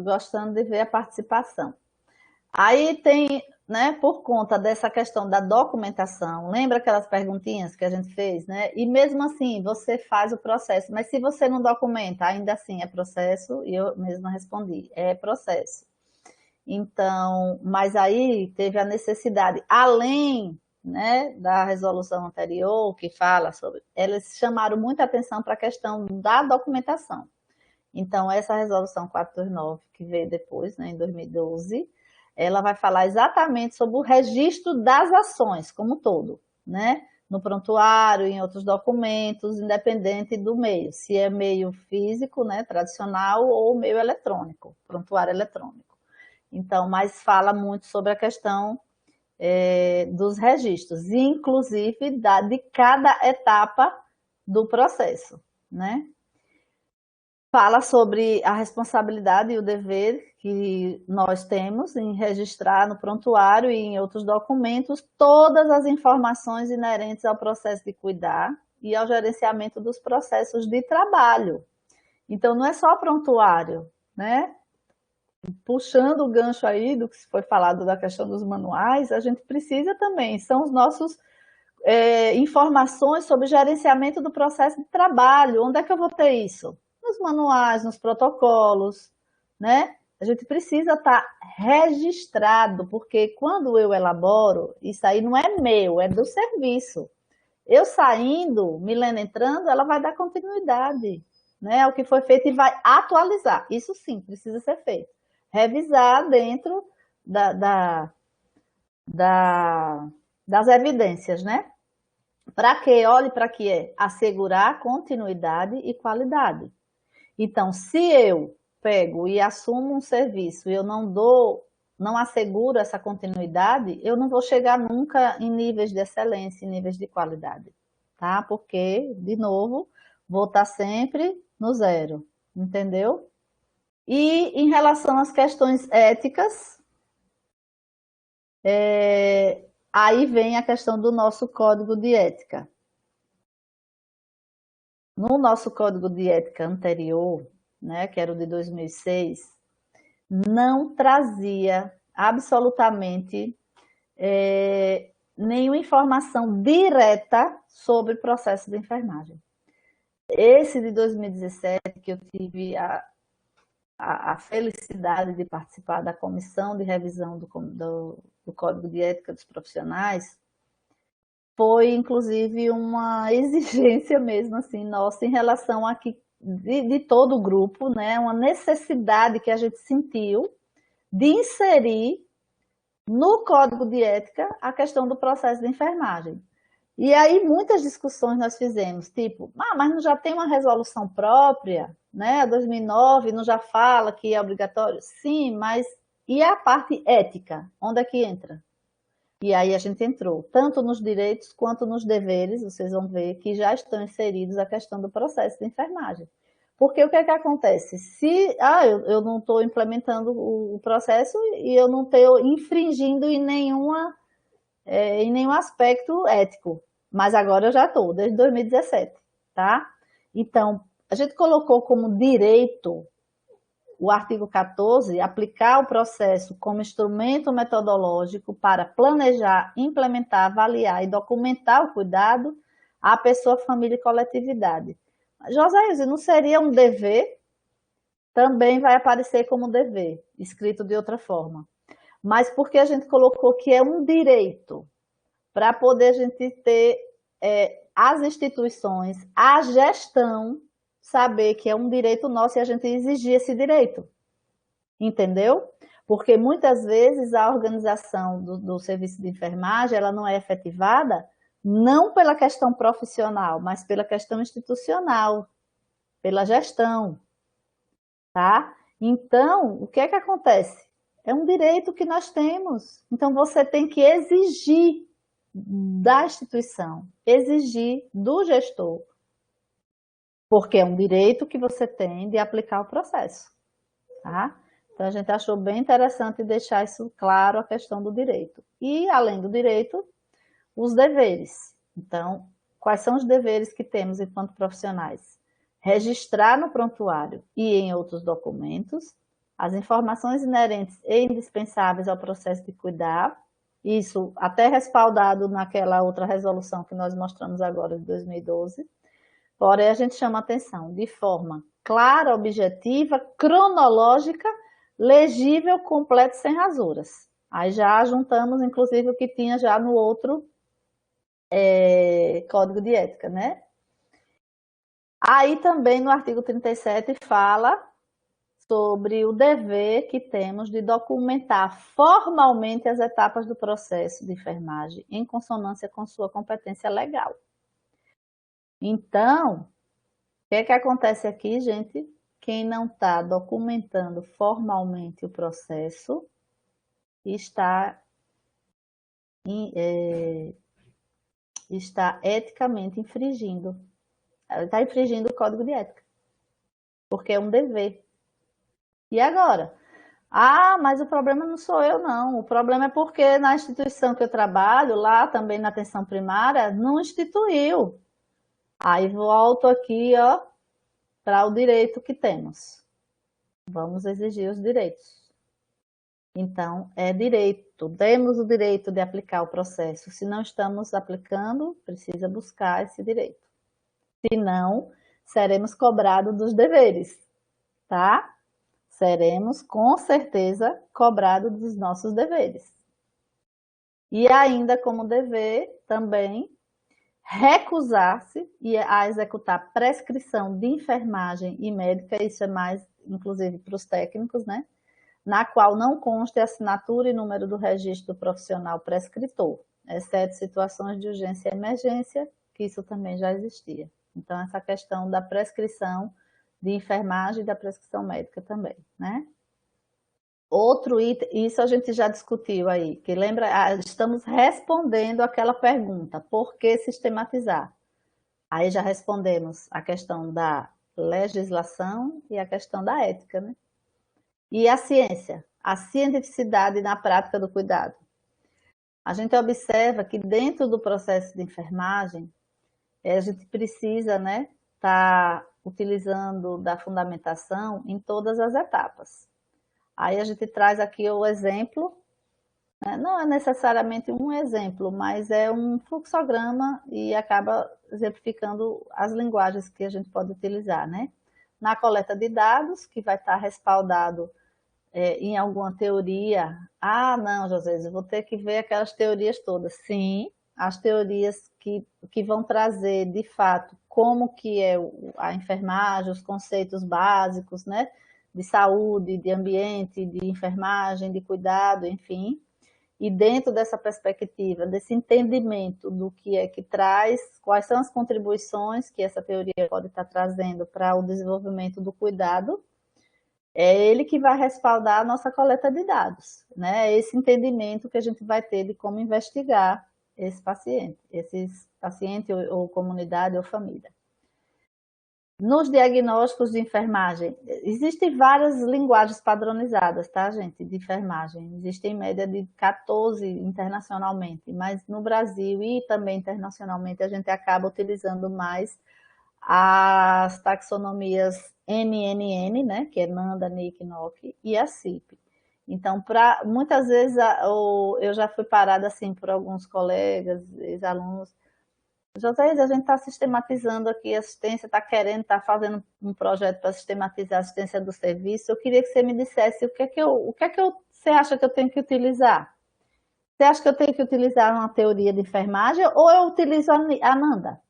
gostando de ver a participação. Aí tem, né, por conta dessa questão da documentação, lembra aquelas perguntinhas que a gente fez, né? E mesmo assim, você faz o processo, mas se você não documenta, ainda assim é processo, e eu mesma respondi, é processo. Então, mas aí teve a necessidade, além, né, da resolução anterior, que fala sobre, eles chamaram muita atenção para a questão da documentação. Então, essa resolução 429, que veio depois, né, em 2012, ela vai falar exatamente sobre o registro das ações, como um todo, né? No prontuário, em outros documentos, independente do meio, se é meio físico, né, tradicional, ou meio eletrônico, prontuário eletrônico. Então, mas fala muito sobre a questão dos registros, inclusive de cada etapa do processo, né? Fala sobre a responsabilidade e o dever que nós temos em registrar no prontuário e em outros documentos todas as informações inerentes ao processo de cuidar e ao gerenciamento dos processos de trabalho. Então, não é só prontuário, né? Puxando o gancho aí do que foi falado da questão dos manuais, a gente precisa também, são os nossos informações sobre gerenciamento do processo de trabalho. Onde é que eu vou ter isso? Nos manuais, nos protocolos, né? A gente precisa estar registrado, porque quando eu elaboro, isso aí não é meu, é do serviço. Eu saindo, Milena entrando, ela vai dar continuidade, né, ao que foi feito e vai atualizar. Isso sim, precisa ser feito. Revisar dentro das evidências, né? Para quê? Olhe para que é assegurar continuidade e qualidade. Então, se eu pego e assumo um serviço e eu não asseguro essa continuidade, eu não vou chegar nunca em níveis de excelência, em níveis de qualidade, tá? Porque, de novo, vou estar sempre no zero, entendeu? E em relação às questões éticas, aí vem a questão do nosso código de ética. No nosso código de ética anterior, né, que era o de 2006, não trazia absolutamente nenhuma informação direta sobre o processo de enfermagem. Esse de 2017, que eu tive a felicidade de participar da comissão de revisão do Código de Ética dos Profissionais, foi inclusive uma exigência mesmo assim nossa em relação a que de todo o grupo, né, uma necessidade que a gente sentiu de inserir no Código de Ética a questão do processo de enfermagem. E aí muitas discussões nós fizemos, tipo, mas não já tem uma resolução própria, né? A 2009 não já fala que é obrigatório? Sim, mas e a parte ética? Onde é que entra? E aí a gente entrou, tanto nos direitos quanto nos deveres, vocês vão ver que já estão inseridos a questão do processo de enfermagem. Porque o que é que acontece? Se eu não estou implementando o processo e eu não estou infringindo em nenhum aspecto ético, mas agora eu já estou, desde 2017, tá? Então, a gente colocou como direito o artigo 14, aplicar o processo como instrumento metodológico para planejar, implementar, avaliar e documentar o cuidado à pessoa, família e coletividade. José, não seria um dever? Também vai aparecer como dever, escrito de outra forma. Mas porque a gente colocou que é um direito, para poder a gente ter as instituições, a gestão, saber que é um direito nosso e a gente exigir esse direito. Entendeu? Porque muitas vezes a organização do serviço de enfermagem ela não é efetivada não pela questão profissional, mas pela questão institucional, pela gestão, tá? Então, o que é que acontece? É um direito que nós temos. Então, você tem que exigir da instituição, exigir do gestor, porque é um direito que você tem de aplicar o processo, tá? Então, a gente achou bem interessante deixar isso claro, a questão do direito. E, além do direito, os deveres. Então, quais são os deveres que temos enquanto profissionais? Registrar no prontuário e em outros documentos as informações inerentes e indispensáveis ao processo de cuidar, isso até respaldado naquela outra resolução que nós mostramos agora, de 2012, porém a gente chama atenção de forma clara, objetiva, cronológica, legível, completa e sem rasuras. Aí já juntamos, inclusive, o que tinha já no outro Código de Ética, né? Aí também no artigo 37 fala sobre o dever que temos de documentar formalmente as etapas do processo de enfermagem em consonância com sua competência legal. Então, o que é que acontece aqui, gente? Quem não está documentando formalmente o processo está eticamente infringindo. Está infringindo o Código de Ética, porque é um dever. E agora? Ah, mas o problema não sou eu, não. O problema é porque na instituição que eu trabalho, lá também na atenção primária, não instituiu. Aí volto aqui, ó, para o direito que temos. Vamos exigir os direitos. Então, é direito. Temos o direito de aplicar o processo. Se não estamos aplicando, precisa buscar esse direito. Se não, seremos cobrados dos deveres, tá? Seremos, com certeza, cobrados dos nossos deveres. E ainda como dever, também, recusar-se a executar prescrição de enfermagem e médica, isso é mais, inclusive, para os técnicos, né? Na qual não conste a assinatura e número do registro do profissional prescritor, exceto situações de urgência e emergência, que isso também já existia. Então, essa questão da prescrição de enfermagem e da prescrição médica também, né? Outro item, isso a gente já discutiu aí, que lembra, estamos respondendo aquela pergunta, por que sistematizar? Aí já respondemos a questão da legislação e a questão da ética, né? E a ciência, a cientificidade na prática do cuidado. A gente observa que dentro do processo de enfermagem, a gente precisa, né, estar utilizando da fundamentação em todas as etapas. Aí a gente traz aqui o exemplo, né? Não é necessariamente um exemplo, mas é um fluxograma e acaba exemplificando as linguagens que a gente pode utilizar, né? Na coleta de dados, que vai estar respaldado em alguma teoria. Ah, não, José, eu vou ter que ver aquelas teorias todas. Sim, as teorias que vão trazer, de fato, como que é a enfermagem, os conceitos básicos, né? De saúde, de ambiente, de enfermagem, de cuidado, enfim. E dentro dessa perspectiva, desse entendimento do que é que traz, quais são as contribuições que essa teoria pode estar trazendo para o desenvolvimento do cuidado, é ele que vai respaldar a nossa coleta de dados, né? Esse entendimento que a gente vai ter de como investigar esse paciente ou comunidade ou família. Nos diagnósticos de enfermagem, existem várias linguagens padronizadas, tá, gente, de enfermagem. Existem em média de 14 internacionalmente, mas no Brasil e também internacionalmente a gente acaba utilizando mais as taxonomias NNN, né, que é NANDA, NIC, NOC, e a CIP. Então, muitas vezes eu já fui parada assim por alguns colegas, ex-alunos. José, a gente está sistematizando aqui a assistência, está querendo, está fazendo um projeto para sistematizar a assistência do serviço. Eu queria que você me dissesse o que é que você acha que eu tenho que utilizar? Você acha que eu tenho que utilizar uma teoria de enfermagem ou eu utilizo a NANDA?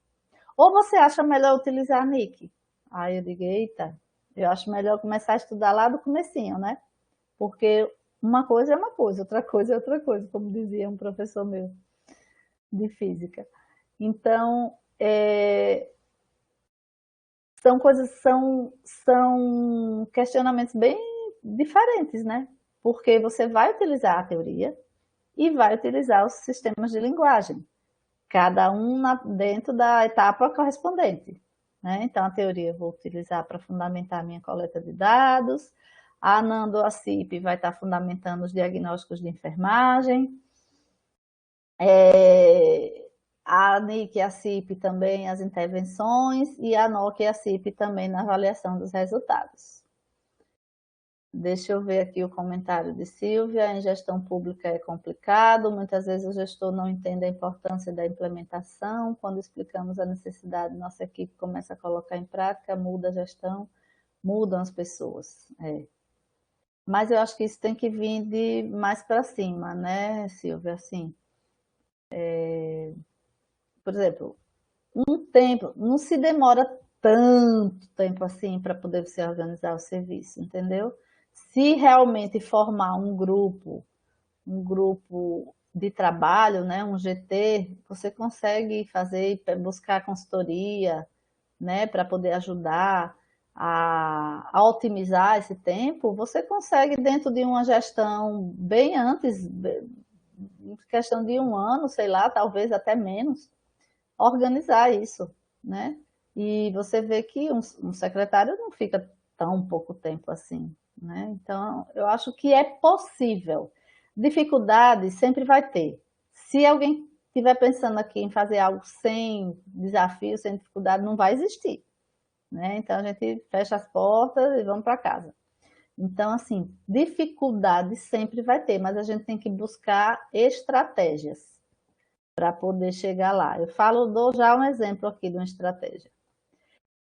Ou você acha melhor utilizar a NIC? Aí eu digo, eita, eu acho melhor começar a estudar lá do comecinho, né? Porque uma coisa é uma coisa, outra coisa é outra coisa, como dizia um professor meu de física. Então, são questionamentos bem diferentes, né? Porque você vai utilizar a teoria e vai utilizar os sistemas de linguagem, cada um dentro da etapa correspondente, né? Então, a teoria eu vou utilizar para fundamentar a minha coleta de dados, a Nando, a CIP vai estar fundamentando os diagnósticos de enfermagem, a NIC e a CIP também as intervenções, e a NOC e a CIP também na avaliação dos resultados. Deixa eu ver aqui o comentário de Silvia. Em gestão pública é complicado, muitas vezes o gestor não entende a importância da implementação. Quando explicamos a necessidade, nossa equipe começa a colocar em prática, muda a gestão, mudam as pessoas. Mas eu acho que isso tem que vir de mais para cima, né, Silvia? Assim, por exemplo, um tempo, não se demora tanto tempo assim para poder você organizar o serviço, entendeu? Se realmente formar um grupo de trabalho, né, um GT, você consegue fazer, buscar consultoria, né, para poder ajudar a otimizar esse tempo, você consegue dentro de uma gestão bem antes, questão de um ano, sei lá, talvez até menos, organizar isso, né? E você vê que um secretário não fica tão pouco tempo assim, né? Então, eu acho que é possível. Dificuldade sempre vai ter. Se alguém estiver pensando aqui em fazer algo sem desafio, sem dificuldade, não vai existir, né? Então, a gente fecha as portas e vamos para casa. Então, assim, dificuldade sempre vai ter, mas a gente tem que buscar estratégias para poder chegar lá. Dou já um exemplo aqui de uma estratégia.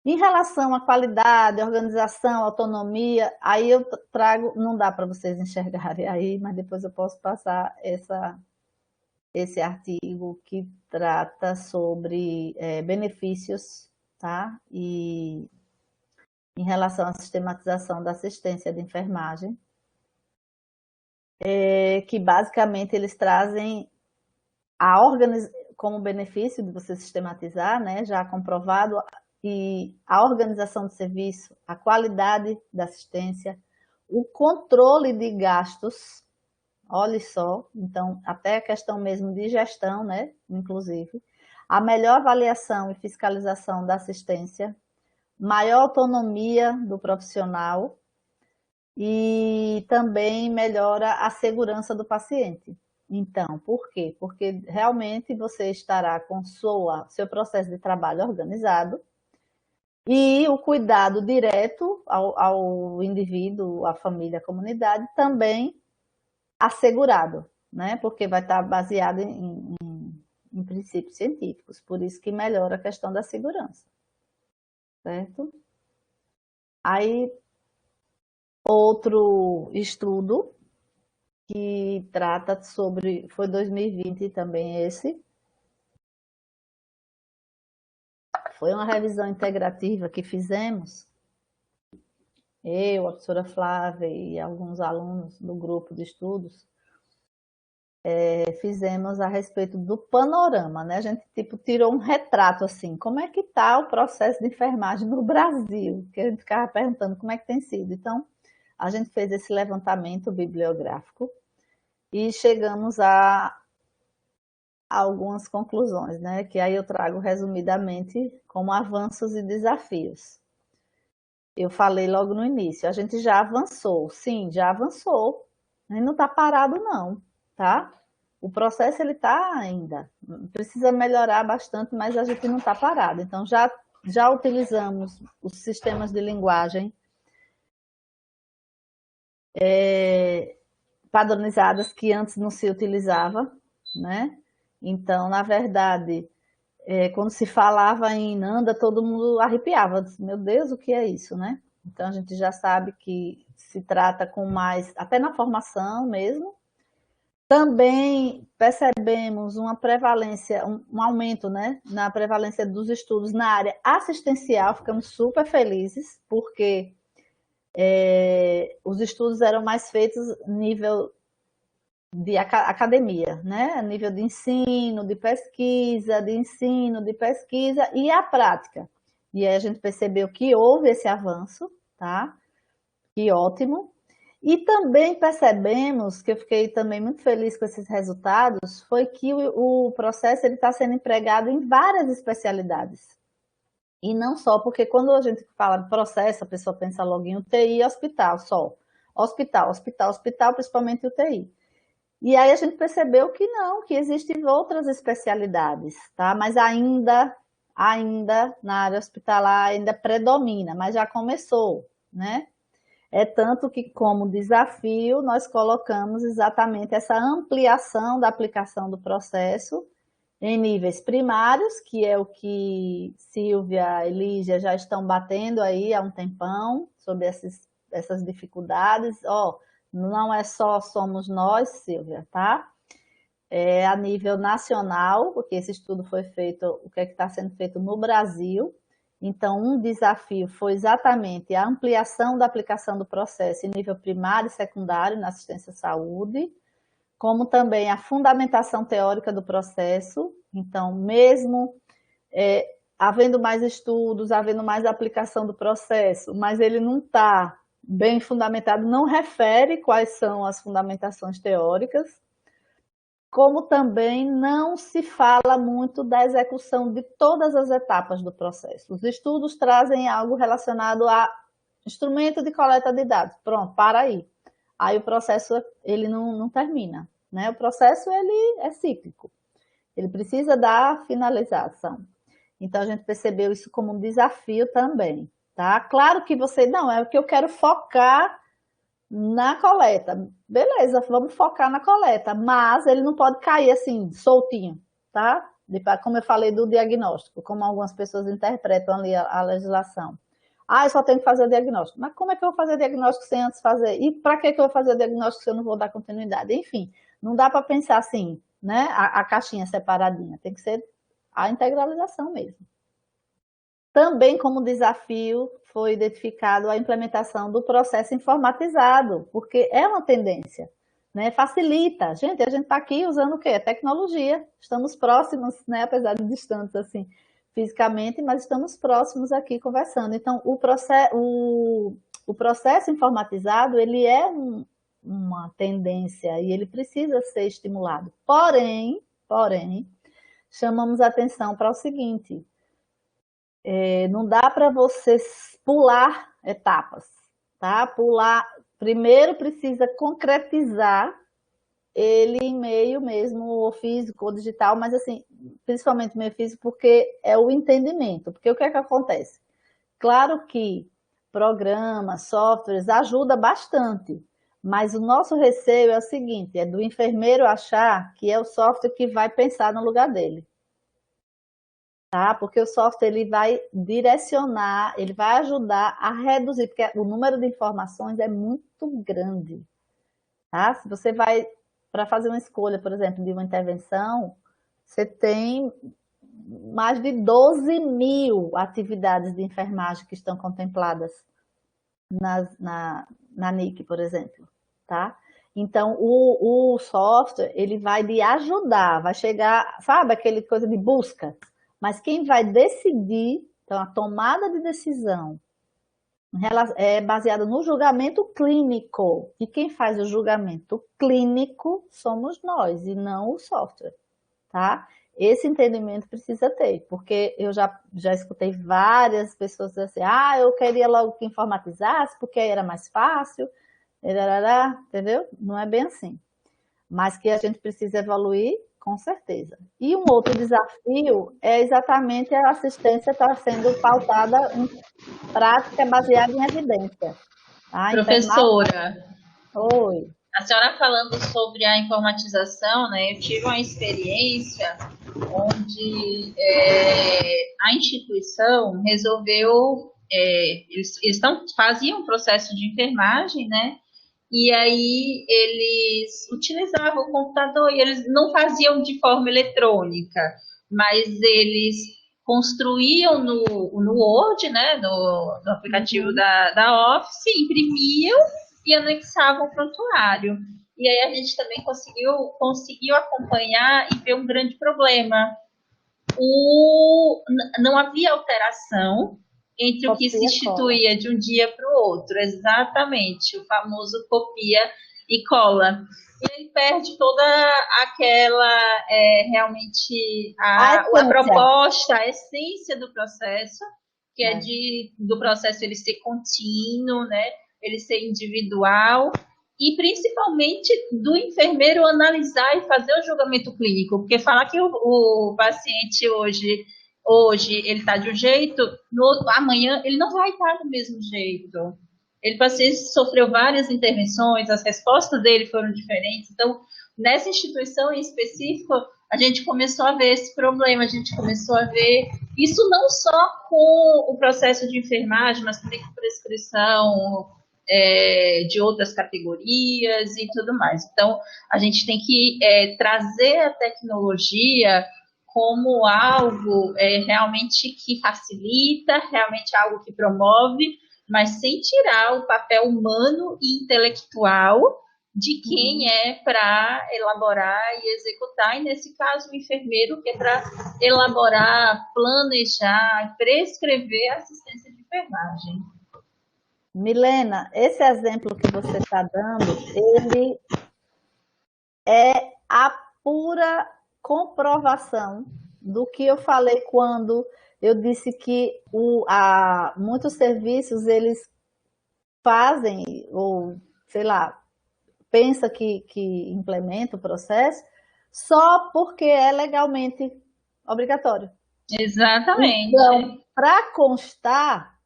Em relação à qualidade, organização, autonomia, aí eu trago, não dá para vocês enxergarem aí, mas depois eu posso passar esse artigo que trata sobre benefícios, tá? E em relação à sistematização da assistência de enfermagem, que basicamente eles trazem como benefício de você sistematizar, né, já comprovado, e a organização do serviço, a qualidade da assistência, o controle de gastos, olha só, então até a questão mesmo de gestão, né, inclusive, a melhor avaliação e fiscalização da assistência, maior autonomia do profissional e também melhora a segurança do paciente. Então, por quê? Porque realmente você estará com seu processo de trabalho organizado e o cuidado direto ao indivíduo, à família, à comunidade também assegurado, né? Porque vai estar baseado em princípios científicos, por isso que melhora a questão da segurança, certo? Aí, outro estudo que trata sobre, foi 2020 também esse, foi uma revisão integrativa que fizemos, eu, a professora Flávia e alguns alunos do grupo de estudos, fizemos a respeito do panorama, né? A gente tipo tirou um retrato assim, como é que está o processo de enfermagem no Brasil? Que a gente ficava perguntando como é que tem sido. Então, a gente fez esse levantamento bibliográfico e chegamos a algumas conclusões, né? Que aí eu trago resumidamente como avanços e desafios. Eu falei logo no início, a gente já avançou, sim, já avançou, a gente não está parado não, tá? O processo ele está ainda, precisa melhorar bastante, mas a gente não está parado. Então já utilizamos os sistemas de linguagem padronizadas que antes não se utilizava, né? Então, na verdade, quando se falava em Nanda, todo mundo arrepiava. Meu Deus, o que é isso, né? Então, a gente já sabe que se trata com mais, até na formação mesmo. Também percebemos uma prevalência, um aumento, né, na prevalência dos estudos na área assistencial. Ficamos super felizes, porque os estudos eram mais feitos nível de academia, né? Nível de ensino, de pesquisa, de ensino, de pesquisa e a prática. E aí a gente percebeu que houve esse avanço, tá? Que ótimo. E também percebemos, que eu fiquei também muito feliz com esses resultados, foi que o processo está sendo empregado em várias especialidades. E não só, porque quando a gente fala de processo, a pessoa pensa logo em UTI e hospital só. Hospital, hospital, hospital, principalmente UTI. E aí a gente percebeu que não, que existem outras especialidades, tá? Mas ainda na área hospitalar ainda predomina, mas já começou, né? É tanto que, como desafio, nós colocamos exatamente essa ampliação da aplicação do processo em níveis primários, que é o que Silvia e Lígia já estão batendo aí há um tempão, sobre essas dificuldades. Ó, não é só somos nós, Silvia, tá? É a nível nacional, porque esse estudo foi feito, o que é que está sendo feito no Brasil. Então, um desafio foi exatamente a ampliação da aplicação do processo em nível primário e secundário na assistência à saúde, como também a fundamentação teórica do processo. Então, mesmo havendo mais estudos, havendo mais aplicação do processo, mas ele não está bem fundamentado, não refere quais são as fundamentações teóricas, como também não se fala muito da execução de todas as etapas do processo. Os estudos trazem algo relacionado a instrumento de coleta de dados. Pronto, para aí. Aí o processo ele não termina, né? O processo ele é cíclico. Ele precisa da finalização. Então a gente percebeu isso como um desafio também, tá? Claro que você não é o que eu quero focar na coleta. Beleza, vamos focar na coleta, mas ele não pode cair assim, soltinho, tá? Como eu falei do diagnóstico, como algumas pessoas interpretam ali a legislação. Ah, eu só tenho que fazer o diagnóstico. Mas como é que eu vou fazer o diagnóstico sem antes fazer? E para que eu vou fazer o diagnóstico se eu não vou dar continuidade? Enfim, não dá para pensar assim, né? A caixinha separadinha. Tem que ser a integralização mesmo. Também como desafio foi identificado a implementação do processo informatizado, porque é uma tendência, né? Facilita. Gente, a gente está aqui usando o quê? Tecnologia. Estamos próximos, né? Apesar de distantes assim fisicamente, mas estamos próximos aqui conversando. Então, o processo informatizado, ele é uma tendência e ele precisa ser estimulado. Porém, chamamos atenção para o seguinte: não dá para você pular etapas, tá? Primeiro precisa concretizar ele em meio mesmo, ou físico, ou digital, mas assim, principalmente meio físico, porque é o entendimento. Porque o que é que acontece? Claro que programas, softwares ajuda bastante, mas o nosso receio é o seguinte, é do enfermeiro achar que é o software que vai pensar no lugar dele. Tá? Porque o software ele vai direcionar, ele vai ajudar a reduzir, porque o número de informações é muito grande. Tá? Se você vai para fazer uma escolha, por exemplo, de uma intervenção, você tem mais de 12.000 atividades de enfermagem que estão contempladas na NIC, por exemplo. Tá? Então, o software, ele vai lhe ajudar, vai chegar, sabe aquele coisa de busca? Mas quem vai decidir, então a tomada de decisão é baseada no julgamento clínico. E quem faz o julgamento clínico somos nós e não o software, tá? Esse entendimento precisa ter, porque eu já escutei várias pessoas dizer assim, eu queria logo que informatizasse, porque aí era mais fácil, entendeu? Não é bem assim. Mas que a gente precisa evoluir, com certeza. E um outro desafio é exatamente a assistência estar sendo pautada em prática baseada em evidência. Tá? Professora, Oi. a senhora falando sobre a informatização, né? Eu tive uma experiência onde a instituição resolveu, faziam um processo de enfermagem, né? E aí eles utilizavam o computador e eles não faziam de forma eletrônica, mas eles construíam no Word, né, no aplicativo da Office, imprimiam e anexavam o prontuário. E aí a gente também conseguiu acompanhar e ver um grande problema. Não havia alteração entre o que se instituía de um dia para o outro, exatamente, o famoso copia e cola. E ele perde toda aquela, realmente, a proposta, a essência do processo, que é do processo ele ser contínuo, né? Ele ser individual, e principalmente do enfermeiro analisar e fazer o julgamento clínico, porque falar que o paciente hoje ele está de um jeito, amanhã ele não vai estar do mesmo jeito. Ele paciente sofreu várias intervenções, as respostas dele foram diferentes. Então, nessa instituição em específico, a gente começou a ver esse problema, a gente começou a ver isso não só com o processo de enfermagem, mas também com prescrição de outras categorias e tudo mais. Então, a gente tem que trazer a tecnologia como algo realmente que facilita, realmente algo que promove, mas sem tirar o papel humano e intelectual de quem é para elaborar e executar, e nesse caso o enfermeiro que é para elaborar, planejar, prescrever assistência de enfermagem. Milena, esse exemplo que você está dando, ele é a pura comprovação do que eu falei quando eu disse que muitos serviços eles fazem, ou sei lá, pensa que implementa o processo só porque é legalmente obrigatório. Exatamente. Então, para constar,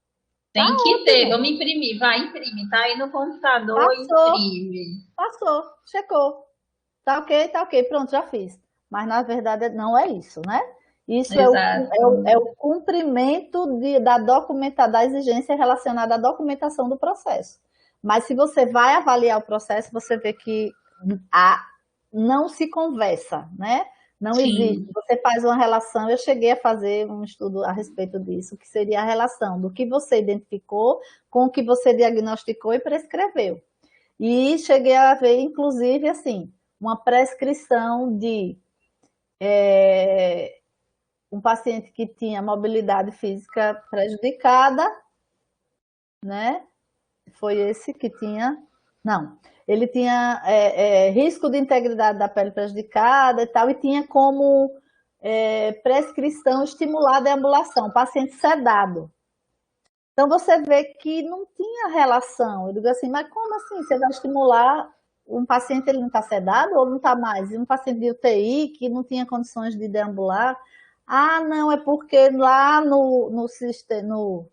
tem que ter, vamos imprimir, vai, imprime, tá aí no computador, imprime. Passou, checou. Tá ok, pronto, já fiz. Mas na verdade não é isso, né? Isso é o cumprimento da exigência relacionada à documentação do processo. Mas se você vai avaliar o processo, você vê que não se conversa, né? Não existe. Você faz uma relação, eu cheguei a fazer um estudo a respeito disso, que seria a relação do que você identificou com o que você diagnosticou e prescreveu. E cheguei a ver, inclusive, assim, uma prescrição de um paciente que tinha mobilidade física prejudicada, né? Foi esse que tinha... Não, ele tinha risco de integridade da pele prejudicada e tal, e tinha como prescrição estimular a deambulação, paciente sedado. Então, você vê que não tinha relação. Eu digo assim, mas como assim? Você vai estimular um paciente, ele não está sedado ou não está mais? E um paciente de UTI que não tinha condições de deambular? Ah, não, é porque lá no sistema...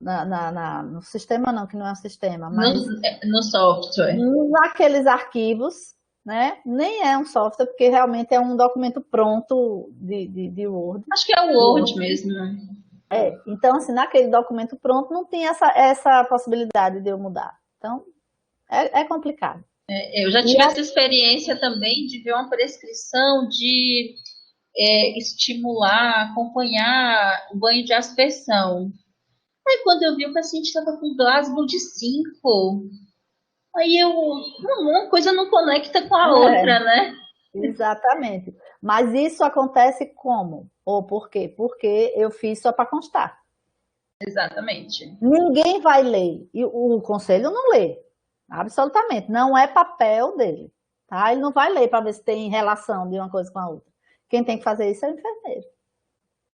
No sistema não, que não é um sistema, mas... No software. Naqueles arquivos, né? Nem é um software, porque realmente é um documento pronto de Word. Acho que é o Word mesmo. Então, assim, naquele documento pronto não tem essa possibilidade de eu mudar. Então, é complicado. Eu já tive essa experiência também de ver uma prescrição de estimular, acompanhar o banho de aspersão. Aí quando eu vi o paciente estava com Glasgow de 5, aí uma coisa não conecta com a outra, né? Exatamente. Mas isso acontece como? Ou por quê? Porque eu fiz só para constar. Exatamente. Ninguém vai ler. E o conselho não lê. Absolutamente. Não é papel dele. Tá? Ele não vai ler para ver se tem relação de uma coisa com a outra. Quem tem que fazer isso é o enfermeiro.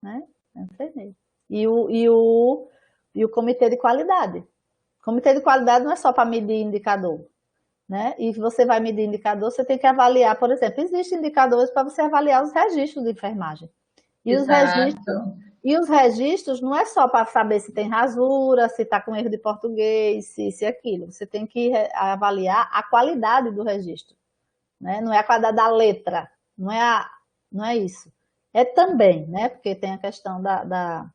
Né? É o enfermeiro. E o comitê de qualidade. O comitê de qualidade não é só para medir indicador. Né? E você vai medir indicador, você tem que avaliar, por exemplo, existem indicadores para você avaliar os registros de enfermagem. E os registros não é só para saber se tem rasura, se está com erro de português, se aquilo. Você tem que avaliar a qualidade do registro. Né? Não é a qualidade da letra, não é isso. É também, né? Porque tem a questão da...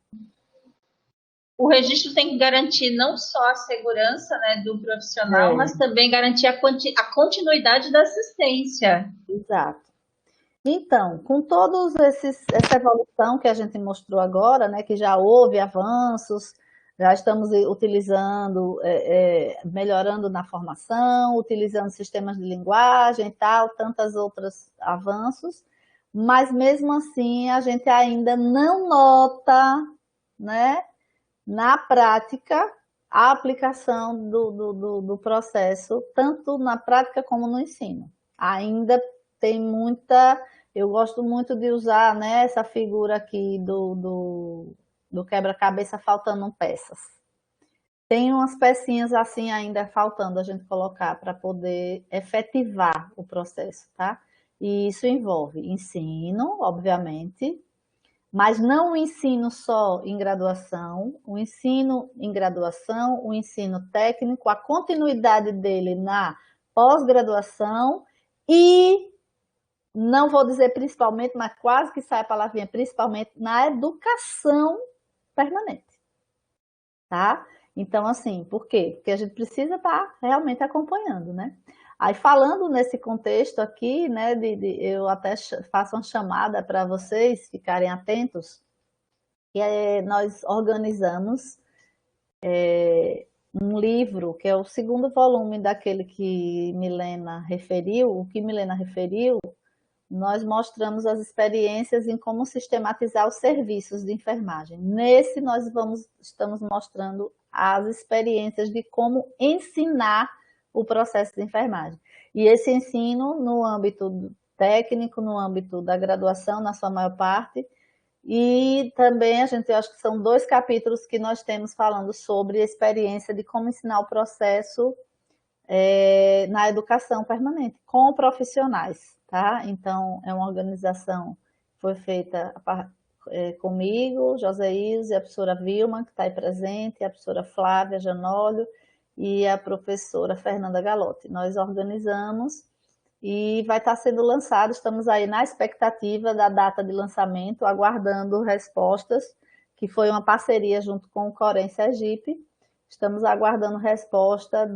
O registro tem que garantir não só a segurança, né, do profissional, mas também garantir a continuidade da assistência. Exato. Então, com todos essa evolução que a gente mostrou agora, né, que já houve avanços, já estamos utilizando, melhorando na formação, utilizando sistemas de linguagem e tal, tantos outros avanços, mas mesmo assim a gente ainda não nota, né, na prática, a aplicação do processo, tanto na prática como no ensino. Ainda tem muita... Eu gosto muito de usar, né, essa figura aqui do quebra-cabeça faltando peças. Tem umas pecinhas assim ainda faltando a gente colocar para poder efetivar o processo, tá? E isso envolve ensino, obviamente, mas não o ensino só em graduação, o ensino em graduação, o ensino técnico, a continuidade dele na pós-graduação e, não vou dizer principalmente, mas quase que sai a palavrinha principalmente, na educação permanente, tá? Então, assim, por quê? Porque a gente precisa estar realmente acompanhando, né? Aí, falando nesse contexto aqui, né, eu até faço uma chamada para vocês ficarem atentos, que nós organizamos um livro, que é o segundo volume daquele que Milena referiu. O que Milena referiu, nós mostramos as experiências em como sistematizar os serviços de enfermagem. Nesse, nós estamos mostrando as experiências de como ensinar o processo de enfermagem. E esse ensino no âmbito técnico, no âmbito da graduação, na sua maior parte, e também eu acho que são 2 capítulos que nós temos falando sobre a experiência de como ensinar o processo na educação permanente, com profissionais, tá? Então, é uma organização que foi feita comigo, José Ilse, a professora Vilma, que está aí presente, a professora Flávia Janólio e a professora Fernanda Galotti. Nós organizamos e vai estar sendo lançado, estamos aí na expectativa da data de lançamento, aguardando respostas, que foi uma parceria junto com o Corém Sergipe. Estamos aguardando resposta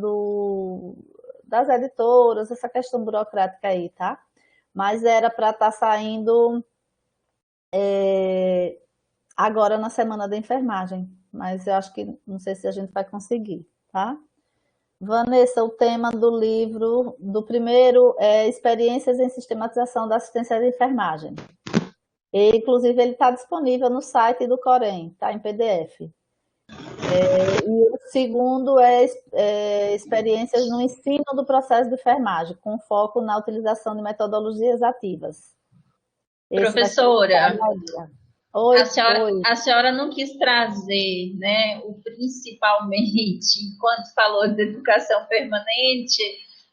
das editoras, essa questão burocrática aí, tá? Mas era para estar saindo agora na Semana da Enfermagem, mas eu acho que não sei se a gente vai conseguir, tá? Vanessa, o tema do livro, do primeiro é Experiências em Sistematização da Assistência de Enfermagem. E, inclusive, ele está disponível no site do Corém, está em PDF. E o segundo é Experiências no Ensino do Processo de Enfermagem, com foco na utilização de metodologias ativas. Professora, Oi, a senhora não quis trazer, né, o principalmente, enquanto falou de educação permanente,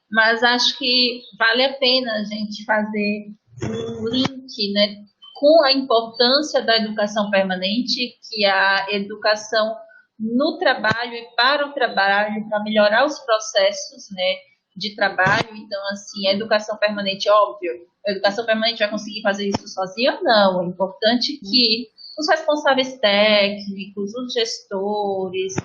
mas acho que vale a pena a gente fazer um link, né, com a importância da educação permanente, que é a educação no trabalho e para o trabalho, para melhorar os processos, né, de trabalho. Então, assim, a educação permanente, óbvio, a educação permanente vai conseguir fazer isso sozinha? Não. É importante que os responsáveis técnicos, os gestores,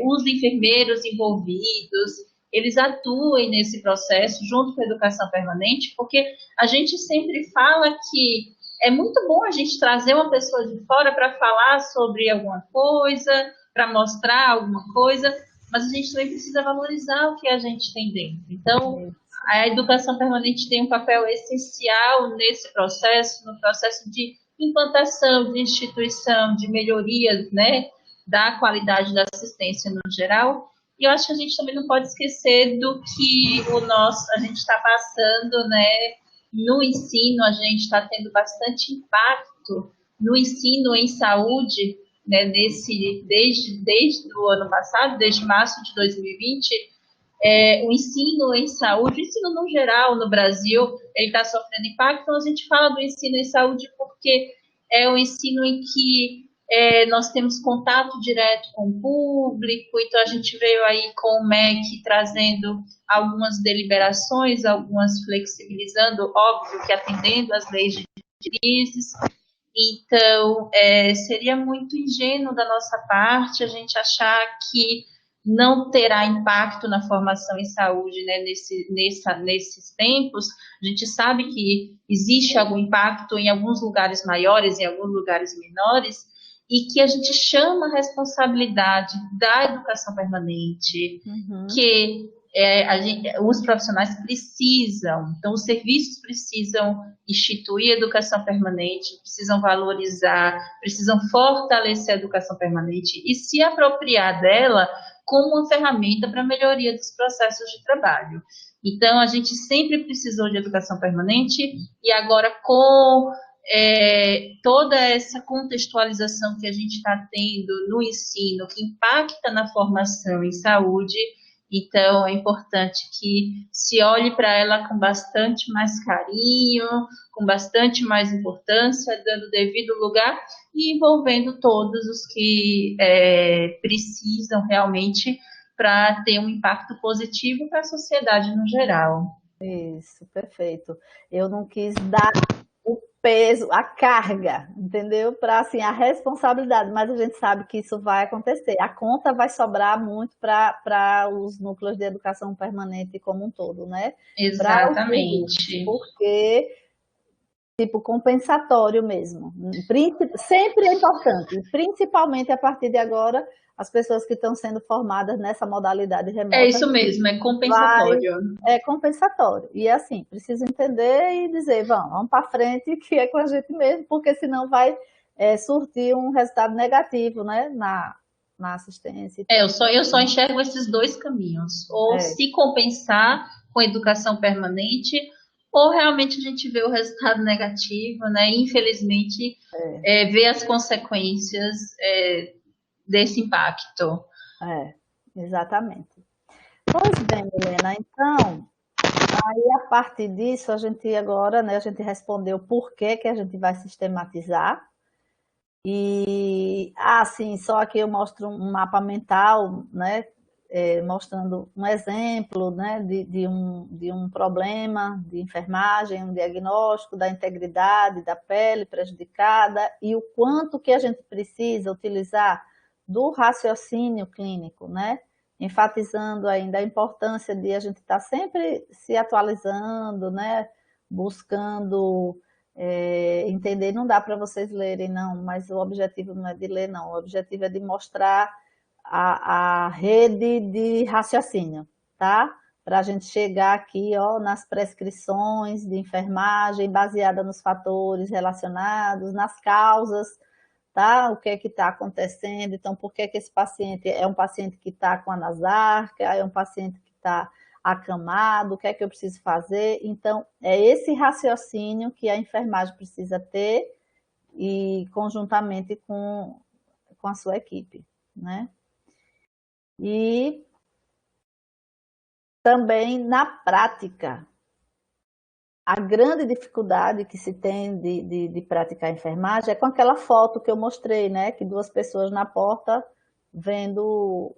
os enfermeiros envolvidos, eles atuem nesse processo junto com a educação permanente, porque a gente sempre fala que é muito bom a gente trazer uma pessoa de fora para falar sobre alguma coisa, para mostrar alguma coisa, mas a gente também precisa valorizar o que a gente tem dentro. Então, a educação permanente tem um papel essencial nesse processo, no processo de implantação, de instituição, de melhorias, né, da qualidade da assistência no geral. E eu acho que a gente também não pode esquecer do que a gente está passando, né, no ensino. A gente está tendo bastante impacto no ensino em saúde, né, desde o ano passado, desde março de 2020, o ensino em saúde, o ensino no geral no Brasil, ele está sofrendo impacto. Então, a gente fala do ensino em saúde porque é um ensino em que nós temos contato direto com o público. Então, a gente veio aí com o MEC trazendo algumas deliberações, algumas flexibilizando, óbvio que atendendo às leis de diretrizes. Então, seria muito ingênuo da nossa parte a gente achar que não terá impacto na formação em saúde, né, nesses tempos. A gente sabe que existe algum impacto em alguns lugares maiores, em alguns lugares menores, e que a gente chama a responsabilidade da educação permanente, que os profissionais precisam, então os serviços precisam instituir a educação permanente, precisam valorizar, precisam fortalecer a educação permanente e se apropriar dela como uma ferramenta para a melhoria dos processos de trabalho. Então, a gente sempre precisou de educação permanente e agora com toda essa contextualização que a gente está tendo no ensino, que impacta na formação em saúde, Então, é importante que se olhe para ela com bastante mais carinho, com bastante mais importância, dando devido lugar e envolvendo todos os que precisam realmente para ter um impacto positivo para a sociedade no geral. Isso, perfeito. Eu não quis dar o peso, a carga, entendeu? Para assim, a responsabilidade, mas a gente sabe que isso vai acontecer. A conta vai sobrar muito para os núcleos de educação permanente como um todo, né? Para os recursos, Exatamente. porque tipo compensatório mesmo. Sempre é importante, principalmente a partir de agora, as pessoas que estão sendo formadas nessa modalidade É remota isso mesmo, é vai, compensatório. é compensatório. E assim, precisa entender e dizer, vamos para frente, que é com a gente mesmo, porque senão vai surtir um resultado negativo, né, na assistência e É, tudo. eu só enxergo esses dois caminhos. Ou É, se compensar com educação permanente, ou realmente a gente vê o resultado negativo, né? Infelizmente, ver as consequências desse impacto. exatamente. Pois bem, Helena, então, aí a partir disso, a gente agora, né, a gente respondeu por que que a gente vai sistematizar. E, sim, só aqui eu mostro um mapa mental, né, mostrando um exemplo, né, de um problema de enfermagem, um diagnóstico da integridade da pele prejudicada e o quanto que a gente precisa utilizar do raciocínio clínico, né, enfatizando ainda a importância de a gente estar sempre se atualizando, né, buscando entender. Não dá para vocês lerem, não, mas o objetivo não é de ler, não. O objetivo é de mostrar a rede de raciocínio, tá? Para a gente chegar aqui, ó, nas prescrições de enfermagem, baseada nos fatores relacionados, nas causas, tá? O que é que está acontecendo? Então, por que que esse paciente é um paciente que está com anasarca, é um paciente que está acamado, o que é que eu preciso fazer? Então, é esse raciocínio que a enfermagem precisa ter e conjuntamente com a sua equipe, né? E também na prática, a grande dificuldade que se tem de praticar enfermagem é com aquela foto que eu mostrei, né? Que duas pessoas na porta vendo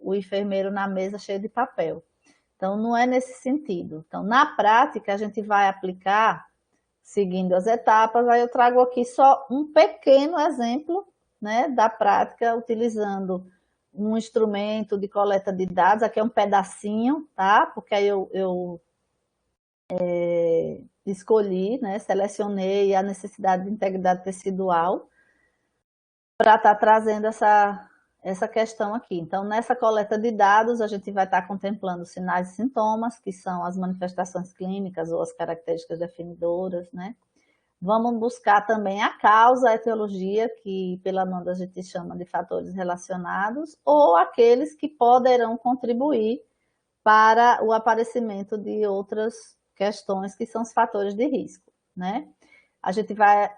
o enfermeiro na mesa cheio de papel. Então, não é nesse sentido. Então, na prática, a gente vai aplicar seguindo as etapas. Aí eu trago aqui só um pequeno exemplo, né, da prática, utilizando um instrumento de coleta de dados. Aqui é um pedacinho, tá? Porque aí eu escolhi, né, selecionei a necessidade de integridade tecidual para estar trazendo essa questão aqui. Então, nessa coleta de dados, a gente vai estar contemplando sinais e sintomas, que são as manifestações clínicas ou as características definidoras, né? Vamos buscar também a causa, a etiologia, que pela Amanda a gente chama de fatores relacionados, ou aqueles que poderão contribuir para o aparecimento de outras questões que são os fatores de risco, né? A gente vai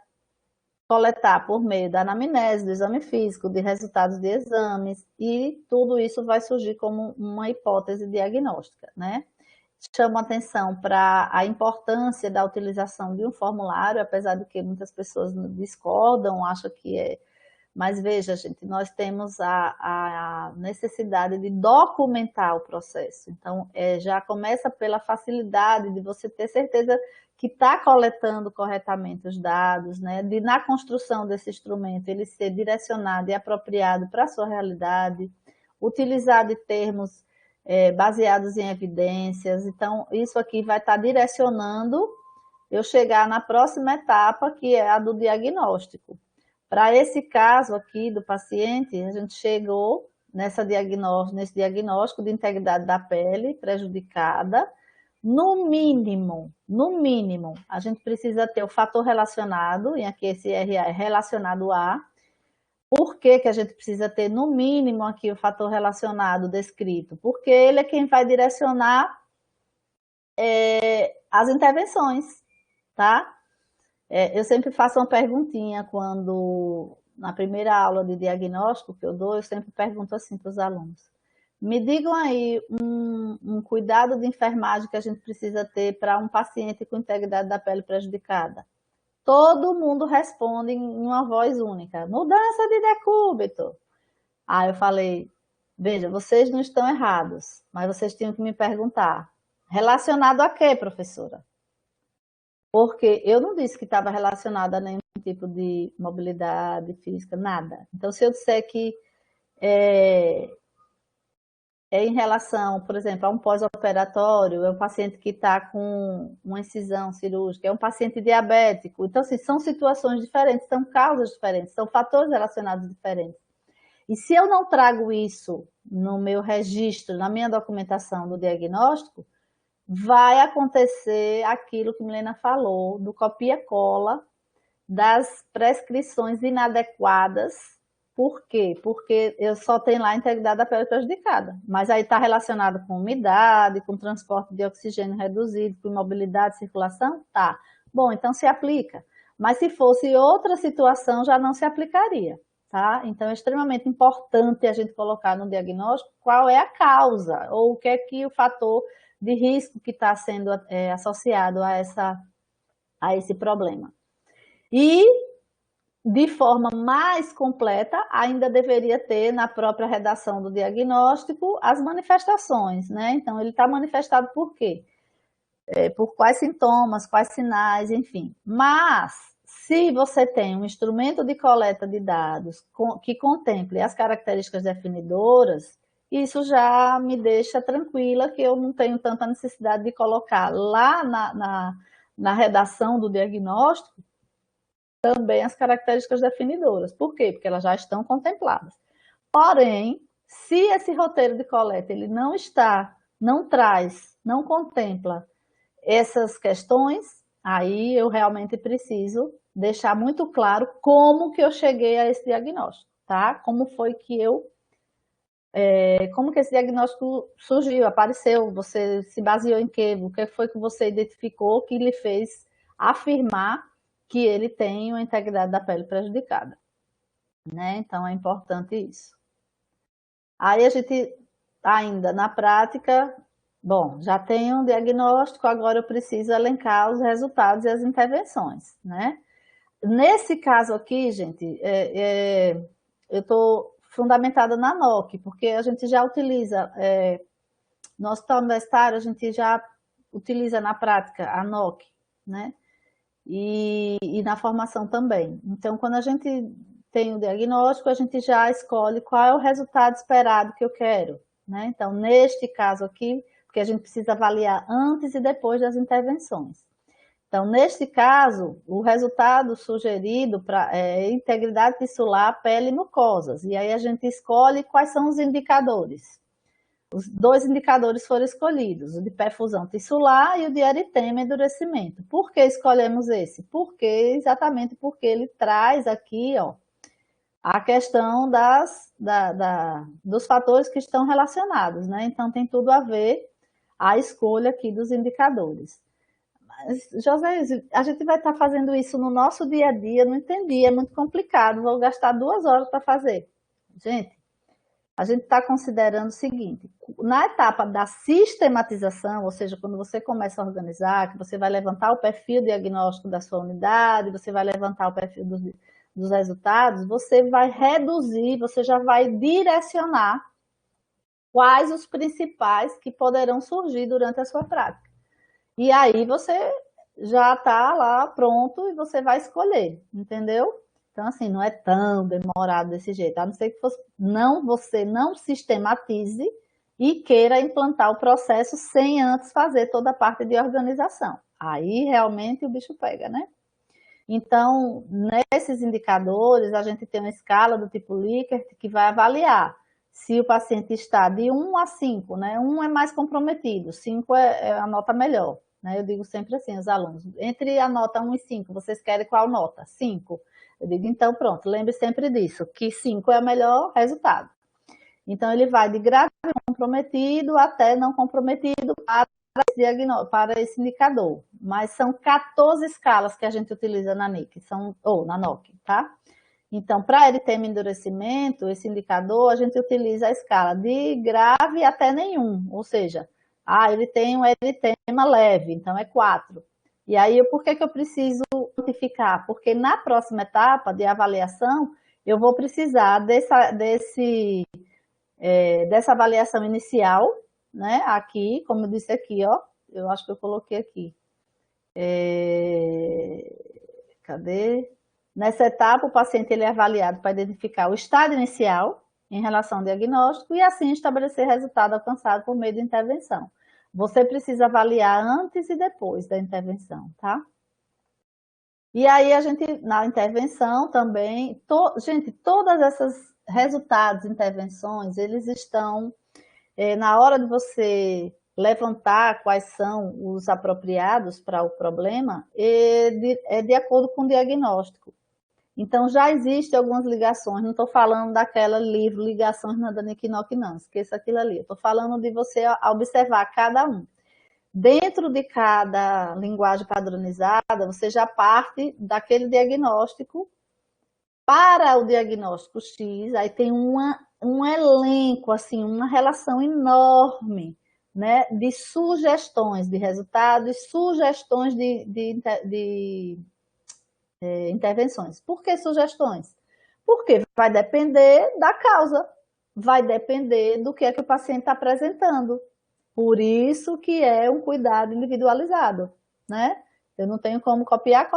coletar por meio da anamnese, do exame físico, de resultados de exames, e tudo isso vai surgir como uma hipótese diagnóstica, né? Chamo atenção para a importância da utilização de um formulário, apesar de que muitas pessoas discordam, acham que é. Mas veja, gente, nós temos a necessidade de documentar o processo. Então, já começa pela facilidade de você ter certeza que está coletando corretamente os dados, né? De na construção desse instrumento ele ser direcionado e apropriado para a sua realidade, utilizar de termos baseados em evidências. Então, isso aqui vai estar direcionando eu chegar na próxima etapa, que é a do diagnóstico. Para esse caso aqui do paciente, a gente chegou nesse diagnóstico de integridade da pele prejudicada. No mínimo, a gente precisa ter o fator relacionado, e aqui esse RA é relacionado a. Por que que a gente precisa ter, no mínimo, aqui o fator relacionado descrito? Porque ele é quem vai direcionar as intervenções, tá? Eu sempre faço uma perguntinha quando, na primeira aula de diagnóstico que eu dou, eu sempre pergunto assim para os alunos: Me digam aí um cuidado de enfermagem que a gente precisa ter para um paciente com integridade da pele prejudicada. Todo mundo responde em uma voz única. Mudança de decúbito. Aí eu falei, veja, vocês não estão errados, mas vocês tinham que me perguntar, relacionado a quê, professora? Porque eu não disse que estava relacionado a nenhum tipo de mobilidade física, nada. Então, se eu disser que é em relação, por exemplo, a um pós-operatório, é um paciente que está com uma incisão cirúrgica, é um paciente diabético. Então, assim, são situações diferentes, são causas diferentes, são fatores relacionados diferentes. E se eu não trago isso no meu registro, na minha documentação do diagnóstico, vai acontecer aquilo que Milena falou, do copia-cola, das prescrições inadequadas. Por quê? Porque eu só tenho lá a integridade da pele prejudicada, mas aí está relacionado com umidade, com transporte de oxigênio reduzido, com imobilidade, circulação? Tá. Bom, então se aplica. Mas se fosse outra situação, já não se aplicaria, tá? Então é extremamente importante a gente colocar no diagnóstico qual é a causa, ou o que é que o fator de risco que está sendo associado a esse problema. E, de forma mais completa, ainda deveria ter na própria redação do diagnóstico as manifestações, né? Então, ele está manifestado por quê? Por quais sintomas, quais sinais, enfim. Mas, se você tem um instrumento de coleta de dados que contemple as características definidoras, isso já me deixa tranquila que eu não tenho tanta necessidade de colocar lá na redação do diagnóstico também as características definidoras. Por quê? Porque elas já estão contempladas. Porém, se esse roteiro de coleta ele não traz, não contempla essas questões, aí eu realmente preciso deixar muito claro como que eu cheguei a esse diagnóstico, tá? Como foi que como que esse diagnóstico surgiu, apareceu, você se baseou em quê? O que foi que você identificou que lhe fez afirmar que ele tem uma integridade da pele prejudicada, né? Então é importante isso. Aí a gente ainda na prática, bom, já tem um diagnóstico, agora eu preciso elencar os resultados e as intervenções, né? Nesse caso aqui, gente, eu estou fundamentada na NOC, porque a gente já utiliza, no hospital universitário, a gente já utiliza na prática a NOC, né? E na formação também. Então, quando a gente tem o diagnóstico, a gente já escolhe qual é o resultado esperado que eu quero, né? Então, neste caso aqui, porque a gente precisa avaliar antes e depois das intervenções. Então, neste caso, o resultado sugerido é integridade tissular, pele e mucosas. E aí a gente escolhe quais são os indicadores. Os 2 indicadores foram escolhidos, o de perfusão tissular e o de eritema e endurecimento. Por que escolhemos esse? Exatamente porque ele traz aqui, ó, a questão dos fatores que estão relacionados, né? Então, tem tudo a ver a escolha aqui dos indicadores. Mas, José, a gente vai estar fazendo isso no nosso dia a dia, não entendi, é muito complicado, vou gastar 2 horas para fazer. Gente, a gente está considerando o seguinte, na etapa da sistematização, ou seja, quando você começa a organizar, que você vai levantar o perfil diagnóstico da sua unidade, você vai levantar o perfil dos resultados, você vai reduzir, você já vai direcionar quais os principais que poderão surgir durante a sua prática. E aí você já está lá pronto e você vai escolher, entendeu? Então, assim, não é tão demorado desse jeito, a não ser que você não sistematize e queira implantar o processo sem antes fazer toda a parte de organização. Aí, realmente, o bicho pega, né? Então, nesses indicadores, a gente tem uma escala do tipo Likert que vai avaliar se o paciente está de 1 a 5, né? 1 é mais comprometido, 5 é a nota melhor, né? Eu digo sempre assim aos alunos, entre a nota 1 e 5, vocês querem qual nota? 5. Eu digo, então pronto, lembre sempre disso, que 5 é o melhor resultado. Então ele vai de grave comprometido até não comprometido para esse indicador. Mas são 14 escalas que a gente utiliza na NIC, ou na NOC, tá? Então, para eritema e endurecimento, esse indicador, a gente utiliza a escala de grave até nenhum, ou seja, ele tem um eritema leve, então é 4. E aí, por que eu preciso quantificar? Porque na próxima etapa de avaliação, eu vou precisar dessa avaliação inicial, né? Aqui, como eu disse aqui, ó, eu acho que eu coloquei aqui. Cadê? Nessa etapa, o paciente ele é avaliado para identificar o estado inicial em relação ao diagnóstico e assim estabelecer resultado alcançado por meio de intervenção. Você precisa avaliar antes e depois da intervenção, tá? E aí a gente, na intervenção também, gente, todas essas resultados de intervenções, eles estão, na hora de você levantar quais são os apropriados para o problema, é de acordo com o diagnóstico. Então, já existem algumas ligações, não estou falando daquela livro, Ligações na Daniquinoc, não, esqueça aquilo ali. Estou falando de você observar cada um. Dentro de cada linguagem padronizada, você já parte daquele diagnóstico para o diagnóstico X, aí tem um elenco, assim, uma relação enorme, né, de sugestões de resultados, sugestões de intervenções. Por que sugestões? Porque vai depender da causa, vai depender do que é que o paciente está apresentando. Por isso que é um cuidado individualizado, né? Eu não tenho como copiar e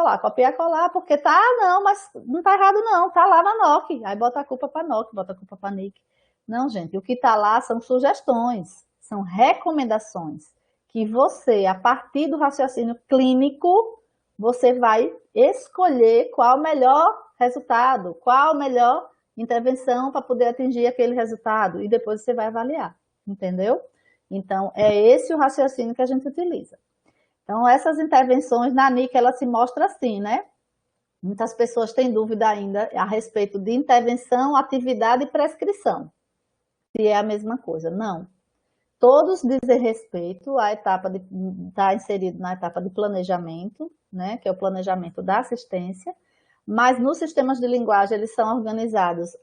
colar porque tá, não, mas não tá errado não, tá lá na NOC. Aí bota a culpa para a NOC, bota a culpa para a NIC. Não, gente, o que tá lá são sugestões, são recomendações que você, a partir do raciocínio clínico, você vai escolher qual o melhor resultado, qual a melhor intervenção para poder atingir aquele resultado e depois você vai avaliar, entendeu? Então, é esse o raciocínio que a gente utiliza. Então, essas intervenções na NIC, ela se mostra assim, né? Muitas pessoas têm dúvida ainda a respeito de intervenção, atividade e prescrição. Se é a mesma coisa. Não. Todos dizem respeito à etapa de estar inserido na etapa de planejamento, né? Que é o planejamento da assistência. Mas nos sistemas de linguagem, eles são organizados,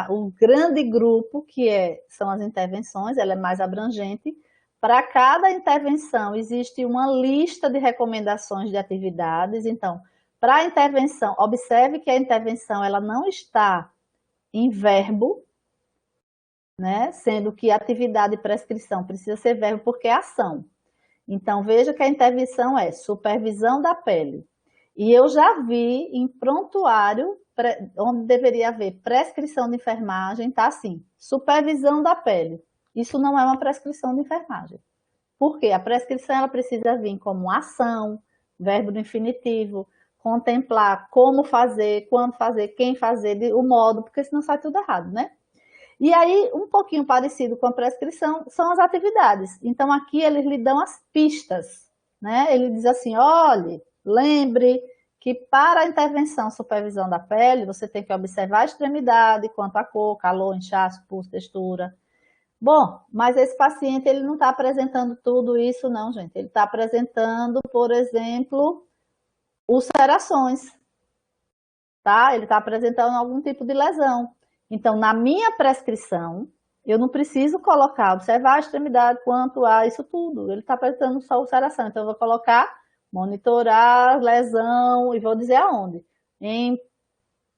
o grande grupo, são as intervenções, ela é mais abrangente. Para cada intervenção, existe uma lista de recomendações de atividades. Então, para a intervenção, observe que a intervenção ela não está em verbo, né? Sendo que atividade e prescrição precisa ser verbo porque é ação. Então, veja que a intervenção é supervisão da pele. E eu já vi em prontuário, onde deveria haver prescrição de enfermagem, tá assim, supervisão da pele. Isso não é uma prescrição de enfermagem. Por quê? A prescrição ela precisa vir como ação, verbo do infinitivo, contemplar como fazer, quando fazer, quem fazer, o modo, porque senão sai tudo errado, né? E aí, um pouquinho parecido com a prescrição, são as atividades. Então, aqui eles lhe dão as pistas, né? Ele diz assim, olhe, lembre que para a intervenção supervisão da pele, você tem que observar a extremidade, quanto a cor, calor, inchaço, pulso, textura. Bom, mas esse paciente ele não está apresentando tudo isso não, gente. Ele está apresentando, por exemplo, ulcerações, tá? Ele está apresentando algum tipo de lesão. Então, na minha prescrição, eu não preciso colocar, observar a extremidade quanto a isso tudo. Ele está apresentando só ulceração. Então, eu vou colocar monitorar lesão e vou dizer aonde.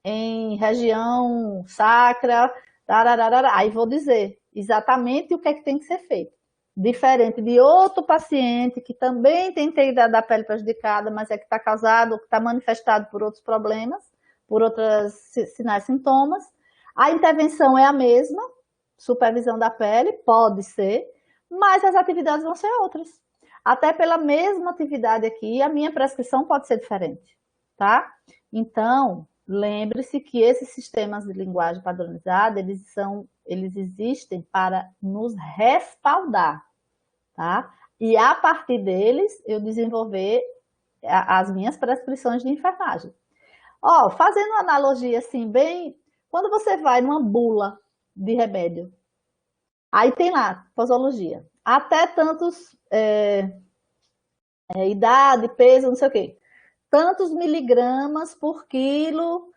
Em região sacra, tararara, aí vou dizer exatamente o que é que tem que ser feito. Diferente de outro paciente que também tem integridade da pele prejudicada, mas é que está causado, que está manifestado por outros problemas, por outros sinais e sintomas. A intervenção é a mesma, supervisão da pele, pode ser, mas as atividades vão ser outras. Até pela mesma atividade aqui, a minha prescrição pode ser diferente, tá? Então, lembre-se que esses sistemas de linguagem padronizada, eles existem para nos respaldar, tá? E a partir deles, eu desenvolver as minhas prescrições de enfermagem. Ó, fazendo uma analogia assim, bem... Quando você vai numa bula de remédio, aí tem lá, posologia, até tantos, idade, peso, não sei o quê, tantos miligramas por quilo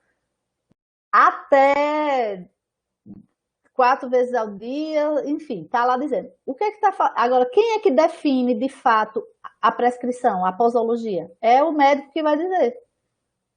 até 4 vezes ao dia, enfim, tá lá dizendo. O que é que tá agora, quem é que define de fato a prescrição, a posologia? É o médico que vai dizer,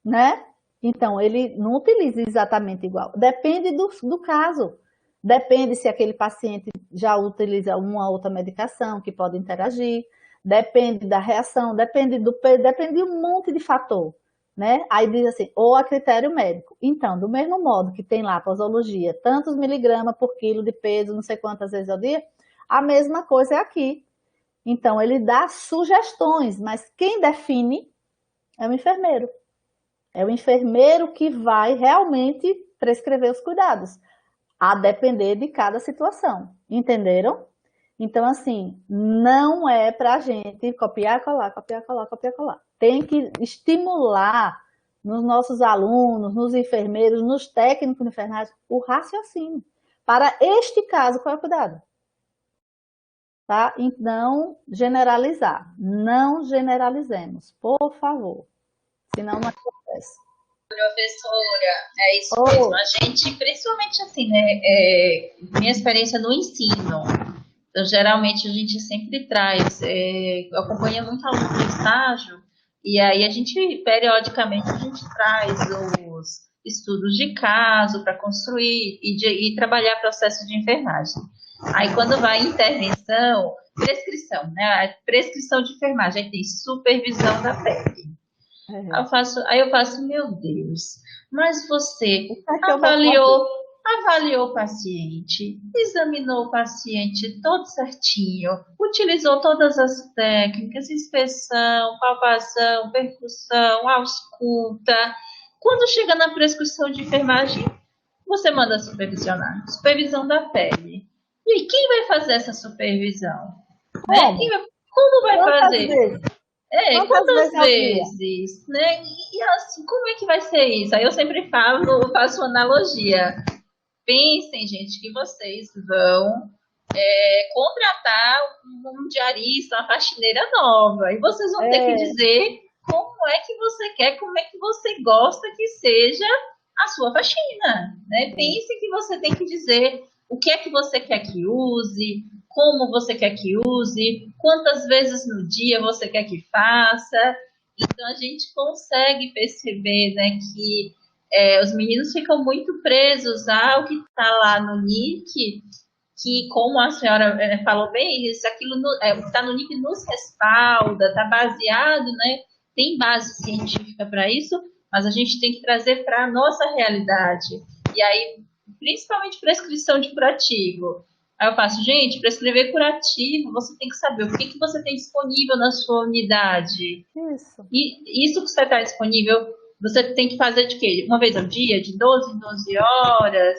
né? Então, ele não utiliza exatamente igual. Depende do caso. Depende se aquele paciente já utiliza uma outra medicação que pode interagir. Depende da reação, depende do peso, depende de um monte de fator, né? Aí diz assim, ou a critério médico. Então, do mesmo modo que tem lá a posologia, tantos miligramas por quilo de peso, não sei quantas vezes ao dia, a mesma coisa é aqui. Então, ele dá sugestões, mas quem define é o enfermeiro. É o enfermeiro que vai realmente prescrever os cuidados, a depender de cada situação. Entenderam? Então, assim, não é para a gente copiar, colar, copiar, colar, copiar, colar. Tem que estimular nos nossos alunos, nos enfermeiros, nos técnicos de enfermagem, o raciocínio. Para este caso, qual é o cuidado? Tá? Então, generalizar. Não generalizemos, por favor. Senão não acontece. Professora, é isso Oh, mesmo. A gente, principalmente assim, né? Minha experiência no ensino. Então, geralmente a gente sempre traz, eu acompanho muito aluno de estágio, e aí a gente, periodicamente, a gente traz os estudos de caso para construir e trabalhar processo de enfermagem. Aí quando vai intervenção, prescrição, né? A prescrição de enfermagem, aí tem supervisão da pele. é. Aí eu faço, meu Deus, mas você O que é que eu vou fazer? avaliou o paciente, examinou o paciente todo certinho, utilizou todas as técnicas, inspeção, palpação, percussão, ausculta. Quando chega na prescrição de enfermagem, você manda supervisionar, supervisão da pele. E quem vai fazer essa supervisão? Né? Como? Como vai Quantas fazer? vezes? Quantas Quantas vezes ao dia? vezes, né? E assim, como é que vai ser isso? Aí eu sempre falo, faço uma analogia. Pensem, gente, que vocês vão contratar um diarista, uma faxineira nova, e vocês vão ter que É, dizer como é que você quer, como é que você gosta que seja a sua faxina, né? Pense que você tem que dizer o que é que você quer que use, como você quer que use, quantas vezes no dia você quer que faça. Então a gente consegue perceber, né, que os meninos ficam muito presos ao que está lá no NIC, que, como a senhora falou bem, isso, aquilo que está no NIC nos respalda, está baseado, né? Tem base científica para isso, mas a gente tem que trazer para a nossa realidade. E aí, principalmente prescrição de curativo. Aí eu faço, gente, prescrever curativo, você tem que saber o que você tem disponível na sua unidade. isso. E isso que você está disponível, você tem que fazer de quê? Uma vez ao dia, de 12 em 12 horas.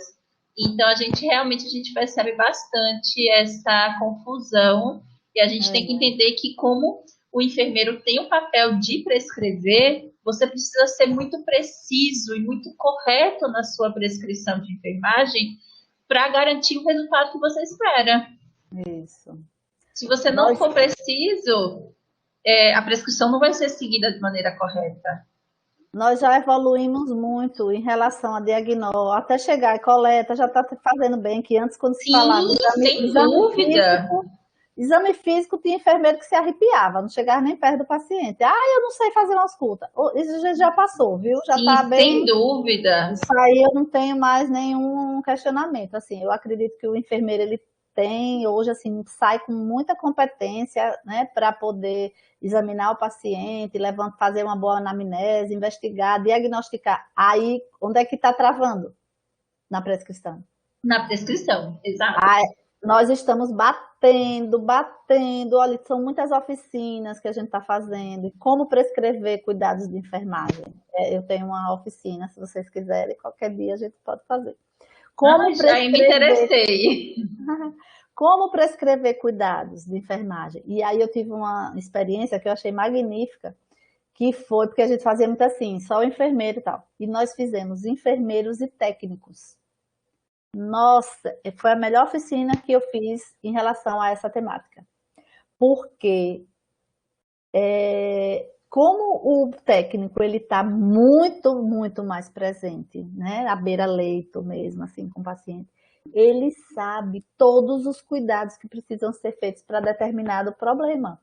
Então, a gente percebe bastante essa confusão e a gente tem que É. entender que como o enfermeiro tem o papel de prescrever, você precisa ser muito preciso e muito correto na sua prescrição de enfermagem para garantir o resultado que você espera. Isso. Se você não Nós, for preciso, a prescrição não vai ser seguida de maneira correta. nós já evoluímos muito em relação a diagnóstico, até chegar e coleta, já está fazendo bem, que antes, quando se falava Sim, sem exame dúvida. físico, exame físico, tinha enfermeiro que se arrepiava, não chegava nem perto do paciente. Ah, eu não sei fazer uma ausculta. Isso já passou, viu? Já está Sim, sem bem. dúvida. Isso aí eu não tenho mais nenhum questionamento. Assim, eu acredito que o enfermeiro ele tem hoje assim sai com muita competência, né, para poder examinar o paciente, levantar, fazer uma boa anamnese, investigar, diagnosticar. Aí, onde é que está travando? Na prescrição. Na prescrição, exato. Aí, nós estamos batendo, batendo. Olha, são muitas oficinas que a gente está fazendo. Como prescrever cuidados de enfermagem? Eu tenho uma oficina, se vocês quiserem, qualquer dia a gente pode fazer. Ah, Como já me prescrever, interessei. como prescrever cuidados de enfermagem? E aí eu tive uma experiência que eu achei magnífica, que foi porque a gente fazia muito assim, só o enfermeiro e tal. E nós fizemos enfermeiros e técnicos. Nossa, foi a melhor oficina que eu fiz em relação a essa temática. Porque como o técnico ele está muito, muito mais presente, né, à beira-leito mesmo, assim, com o paciente, ele sabe todos os cuidados que precisam ser feitos para determinado problema.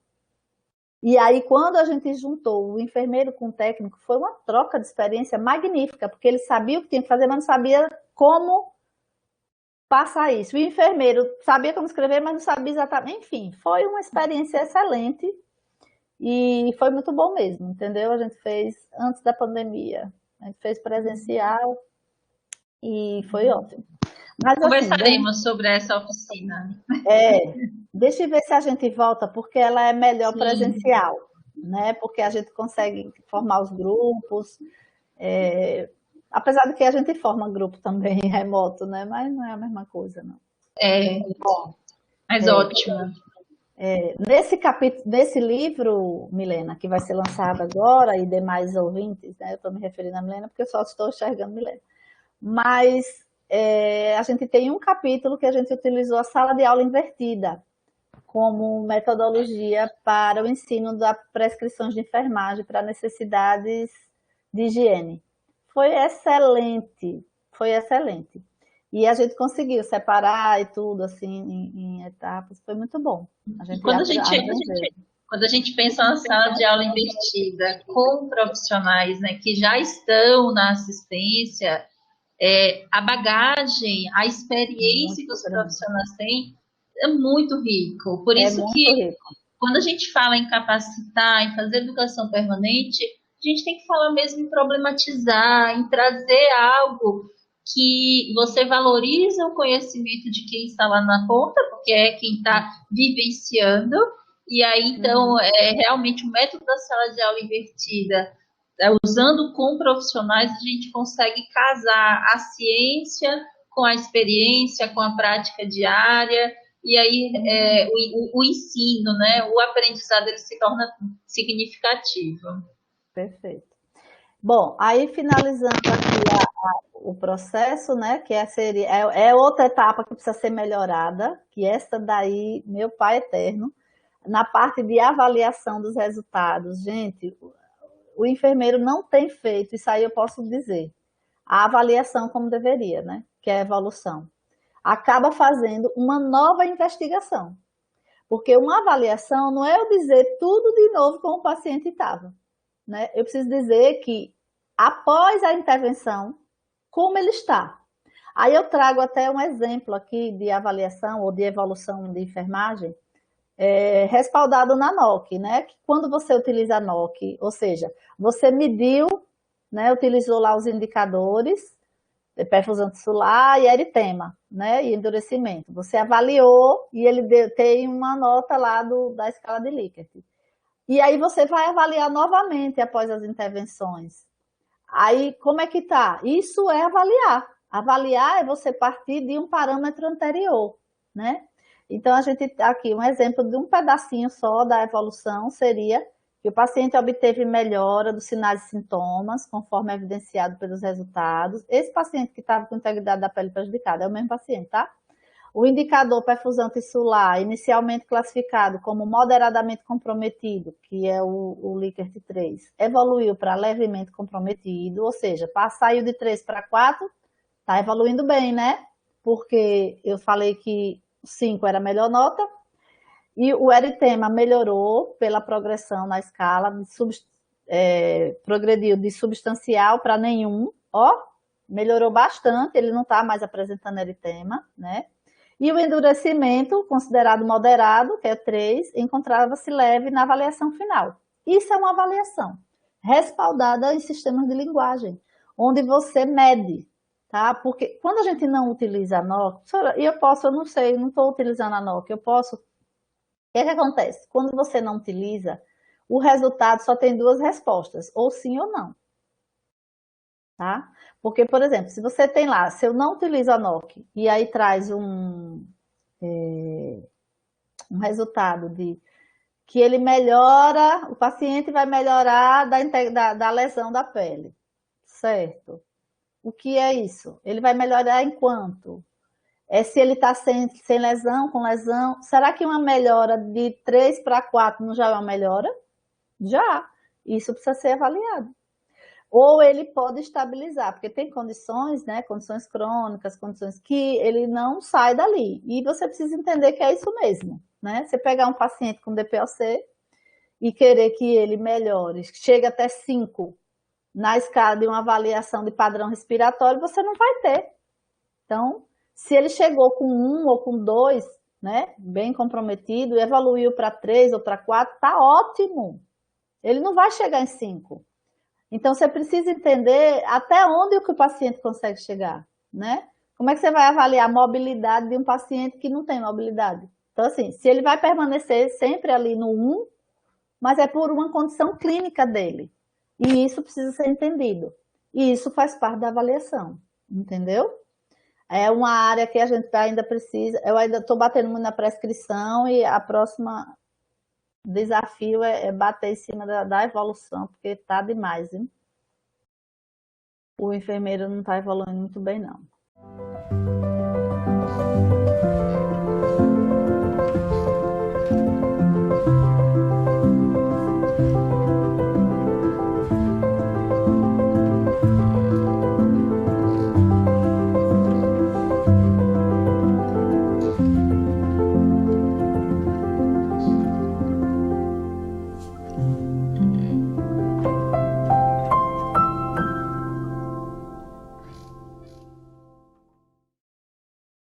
E aí, quando a gente juntou o enfermeiro com o técnico, foi uma troca de experiência magnífica, porque ele sabia o que tinha que fazer, mas não sabia como passar isso. O enfermeiro sabia como escrever, mas não sabia exatamente. Enfim, foi uma experiência excelente e foi muito bom mesmo, entendeu? A gente fez antes da pandemia, a gente fez presencial e foi ótimo. Mas assim, Conversaremos sobre essa oficina. deixa eu ver se a gente volta, porque ela é melhor Sim. presencial, né? Porque a gente consegue formar os grupos, apesar de que a gente forma grupo também remoto, né? Mas não é a mesma coisa, não. Bom, mas ótimo. Nesse livro, Milena, que vai ser lançado agora, e demais ouvintes, né? Eu estou me referindo a Milena porque eu só estou enxergando Milena. Mas a gente tem um capítulo que a gente utilizou a sala de aula invertida como metodologia para o ensino das prescrições de enfermagem para necessidades de higiene. Foi excelente, foi excelente. E a gente conseguiu separar e tudo, assim, em etapas, foi muito bom. Quando a gente pensa na sala de aula invertida com profissionais, né, que já estão na assistência, a bagagem, a experiência que os profissionais têm é muito rico. Por isso que quando a gente fala em capacitar, em fazer educação permanente, a gente tem que falar mesmo em problematizar, em trazer algo que você valoriza o conhecimento de quem está lá na ponta, porque é quem está vivenciando, e aí então realmente o método da sala de aula invertida, usando com profissionais, a gente consegue casar a ciência com a experiência, com a prática diária, e aí o ensino, né, o aprendizado ele se torna significativo. Perfeito. Bom, aí finalizando aqui o processo, né, que é outra etapa que precisa ser melhorada, que esta daí, meu pai eterno, na parte de avaliação dos resultados. Gente, o enfermeiro não tem feito, isso aí eu posso dizer, a avaliação como deveria, né, que é a evolução. Acaba fazendo uma nova investigação, porque uma avaliação não é eu dizer tudo de novo como o paciente estava, né? Eu preciso dizer que após a intervenção, como ele está. Aí eu trago até um exemplo aqui de avaliação ou de evolução de enfermagem, respaldado na NOC, né? Que quando você utiliza a NOC, ou seja, você mediu, né? Utilizou lá os indicadores, perfusão tissular e eritema, né? E endurecimento. Você avaliou e ele tem uma nota lá da escala de Likert. E aí você vai avaliar novamente após as intervenções. Aí, como é que tá? Isso é avaliar. Avaliar é você partir de um parâmetro anterior, né? Então, a gente aqui, um exemplo de um pedacinho só da evolução seria que o paciente obteve melhora dos sinais e sintomas, conforme evidenciado pelos resultados. Esse paciente que estava com a integridade da pele prejudicada é o mesmo paciente, tá? O indicador perfusão tissular, inicialmente classificado como moderadamente comprometido, que é o Likert 3, evoluiu para levemente comprometido, ou seja, saiu de 3 para 4, está evoluindo bem, né? Porque eu falei que 5 era a melhor nota, e o eritema melhorou pela progressão na escala, progrediu de substancial para nenhum, melhorou bastante, ele não está mais apresentando eritema, né? E o endurecimento, considerado moderado, que é 3, encontrava-se leve na avaliação final. Isso é uma avaliação respaldada em sistemas de linguagem, onde você mede, tá? Porque quando a gente não utiliza a NOC, eu não sei, não estou utilizando a NOC, o que acontece? Quando você não utiliza, o resultado só tem duas respostas, ou sim ou não. Tá? Porque, por exemplo, se você tem lá, se eu não utilizo a NOC e aí traz um resultado de que ele melhora, o paciente vai melhorar da lesão da pele, certo? O que é isso? Ele vai melhorar em quanto? Se ele está sem lesão, com lesão, será que uma melhora de 3 para 4 não já é uma melhora? Já. Isso precisa ser avaliado. Ou ele pode estabilizar, porque tem condições, né, condições crônicas, condições que ele não sai dali. E você precisa entender que é isso mesmo, né? Você pegar um paciente com DPOC e querer que ele melhore, chegue até 5 na escala de uma avaliação de padrão respiratório, você não vai ter. Então, se ele chegou com 1 ou com 2, né, bem comprometido, e evoluiu para 3 ou para 4, tá ótimo. Ele não vai chegar em 5. Então, você precisa entender até onde o paciente consegue chegar, né? Como é que você vai avaliar a mobilidade de um paciente que não tem mobilidade? Então, assim, se ele vai permanecer sempre ali no 1, mas é por uma condição clínica dele. E isso precisa ser entendido. E isso faz parte da avaliação, entendeu? É uma área que a gente ainda precisa. Eu ainda estou batendo muito na prescrição e a próxima desafio é bater em cima da evolução, porque tá demais, hein? O enfermeiro não está evoluindo muito bem, não.